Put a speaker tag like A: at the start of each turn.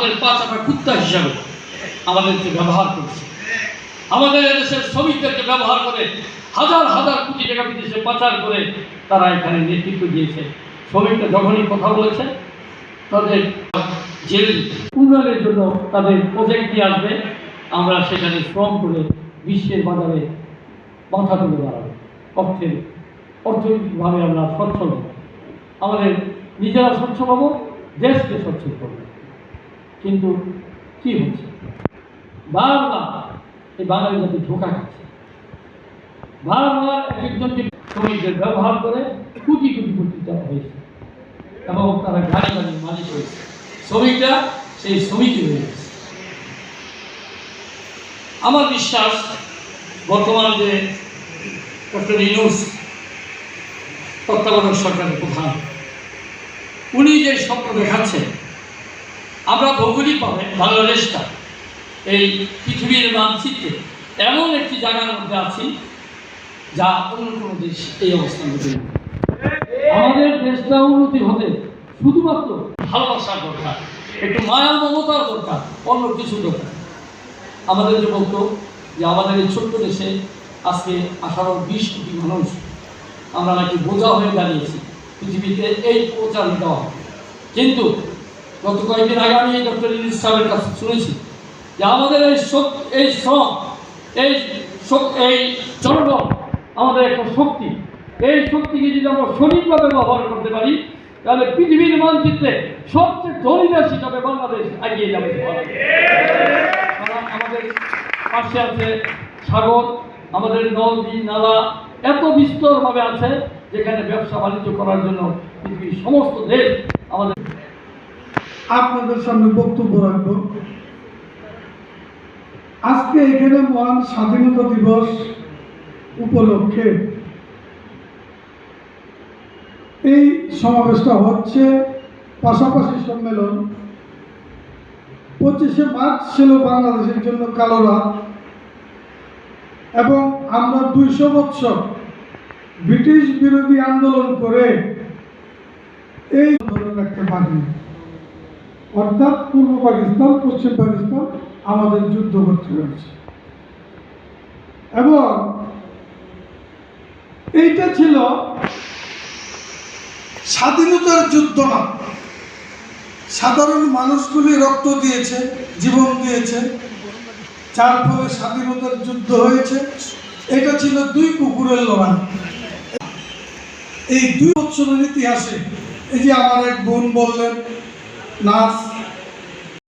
A: আমাদের পাঁচাটা কুত্তা হিসাবে আমাদেরকে ব্যবহার করছে। আমাদের দেশের শ্রমিকদেরকে ব্যবহার করে হাজার হাজার কোটি টাকা বিদেশে পাচার করে তারা এখানে নেতৃত্ব দিয়েছে। শ্রমিকরা যখনই কথা বলেছে তাদের জেল উন্নয়নের জন্য তাদের প্রজেক্ট নিয়ে আসবে, আমরা সেখানে শ্রম করে বিশ্বের বাজারে মাথা তুলে দাঁড়াবো। অর্থনৈতিকভাবে আমরা সচ্ছল হব, আমাদের নিজেরা স্বচ্ছ পাবো, দেশকে সচ্ছল করবো। কিন্তু কি হচ্ছে, বারবার এই বাঙালি জাতি ধোঁকা খাচ্ছে। বারবার একজনকে শ্রমিকদের ব্যবহার করে কোটি কোটি কোটি টাকা হয়েছে এবং তারা গাড়ি গাড়ির মালিক হয়েছে। শ্রমিকরা সেই শ্রমিকই হয়ে গেছে। আমার বিশ্বাস বর্তমান যে ডক্টর ইউনূস তত্ত্বাবধায়ক সরকারের প্রধান, উনি যে স্বপ্ন দেখাচ্ছেন, আমরা ভৌগোলিকভাবে বাংলাদেশটা এই পৃথিবীর মানচিত্রে এমন একটি জায়গার মধ্যে আছি যা অন্য কোনো দেশ এই অবস্থান মধ্যে। আমাদের দেশটা উন্নতি হতে শুধুমাত্র ভালোবাসার দরকার, একটু মায়া মমতার দরকার, অন্য কিছু দরকার। আমাদের যে বলতো যে আমাদের এই ছোট্ট দেশে আজকে 18-20 কোটি মানুষ আমরা নাকি বোঝা হয়ে দাঁড়িয়েছি, পৃথিবীতে এই প্রচার দেওয়া হবে। কিন্তু গত কয়েকদিন আগে আমি ডক্টর ইউনূস সাহেবের কাছে শুনেছি যে আমাদের এই শ্রম, এই জনগণ আমাদের একটা শক্তি, এই শক্তিকে যদি আমরা সঠিকভাবে ব্যবহার করতে পারি তাহলে পৃথিবীর মানচিত্রে সবচেয়ে ধনী দেশ হিসাবে বাংলাদেশ এগিয়ে যাবে। আমাদের পাশে আছে সাগর, আমাদের নদী নালা এত বিস্তরভাবে আছে যেখানে ব্যবসা বাণিজ্য করার জন্য পৃথিবীর সমস্ত দেশ আমাদের।
B: আপনাদের সামনে বক্তব্য রাখব। আজকে এখানে মহান স্বাধীনতা দিবস উপলক্ষে এই সমাবেশটা হচ্ছে, পাশাপাশি সম্মেলন। 25শে মার্চ ছিল বাংলাদেশের জন্য কালো রাত এবং আমরা 200 বছর ব্রিটিশ বিরোধী আন্দোলন করে এই ধরে রাখতে পারিনি। অর্থাৎ পূর্ব পাকিস্তান, পশ্চিম পাকিস্তান আমাদের যুদ্ধ করতে হয়েছে এবং এইটা ছিল স্বাধীনতার যুদ্ধ না। সাধারণ মানুষগুলি রক্ত দিয়েছে, জীবন দিয়েছে, যার ফলে স্বাধীনতার যুদ্ধ হয়েছে। এটা ছিল 2 কুকুরের লড়াই। এই 2 বছরের ইতিহাসে এই যে আমার এক বোন বললেন নার্স,